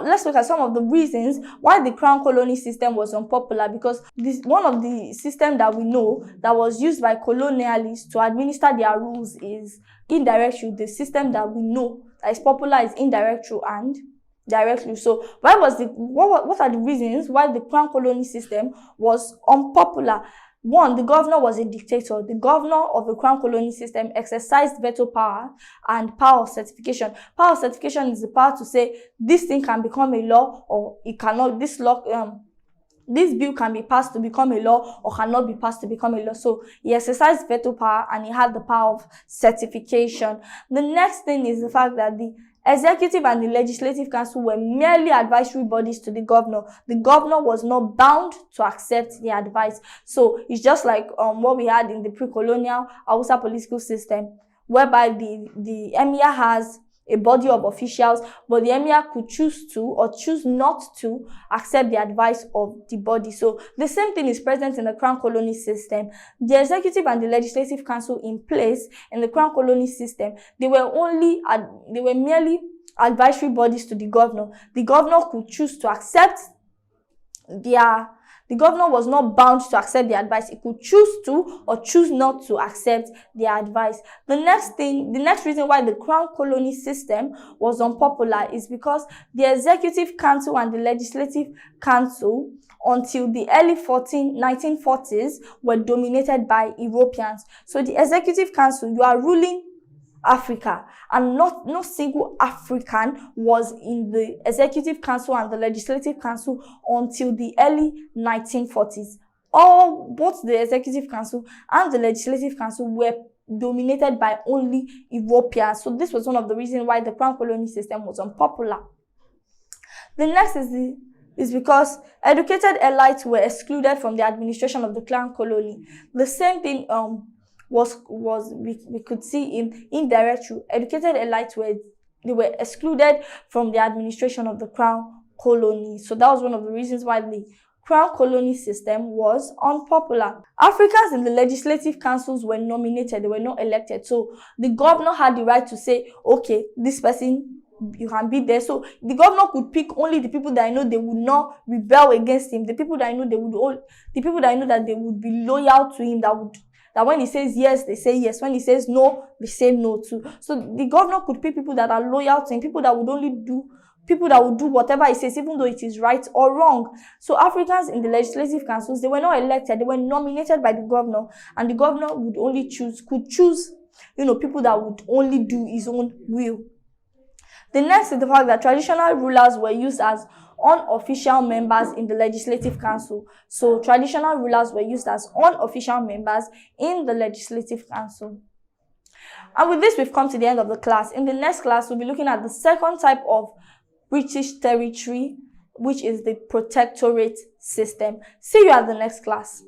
Let's look at some of the reasons why the crown colony system was unpopular, because this one of the systems that we know that was used by colonialists to administer their rules is indirect rule. The system that we know that is popular is indirect rule and direct rule. So what are the reasons why the crown colony system was unpopular? One, the governor was a dictator. The governor of the crown colony system exercised veto power and power of certification. Power of certification is the power to say this thing can become a law or it cannot. This bill can be passed to become a law or cannot be passed to become a law. So he exercised veto power and he had the power of certification. The next thing is the fact that the executive and the legislative council were merely advisory bodies to the governor. The governor was not bound to accept the advice. So it's just like what we had in the pre-colonial Hausa political system, whereby the emir has a body of officials, but the emir could choose to or choose not to accept the advice of the body. So the same thing is present in the crown colony system. The executive and the legislative council in place in the crown colony system, they were merely advisory bodies to the governor. The governor could choose to accept the governor was not bound to accept the advice. He could choose to or choose not to accept the advice. The next reason why the crown colony system was unpopular is because the executive council and the legislative council until the early 1940s were dominated by Europeans. So the executive council, you are ruling Africa, and no single African was in the executive council and the legislative council until the early 1940s. Both the executive council and the legislative council were dominated by only Europeans. So this was one of the reasons why the crown colony system was unpopular. The next is because educated elites were excluded from the administration of the crown colony. The same thing we could see in indirect rule. Educated elites were excluded from the administration of the crown colony. So that was one of the reasons why the crown colony system was unpopular. Africans in the legislative councils were nominated, they were not elected. So the governor had the right to say, okay, this person, you can be there. So the governor could pick only the people that I know they would not rebel against him, the people that I know that they would be loyal to him, that when he says yes, they say yes. When he says no, they say no too. So the governor could pick people that are loyal to him, people that would do whatever he says, even though it is right or wrong. So Africans in the legislative councils, they were not elected, they were nominated by the governor, and the governor could choose, people that would only do his own will. The next is the fact that traditional rulers were used as unofficial members in the legislative council. So traditional rulers were used as unofficial members in the legislative council. And with this, we've come to the end of the class. In the next class, we'll be looking at the second type of British territory, which is the protectorate system. See you at the next class.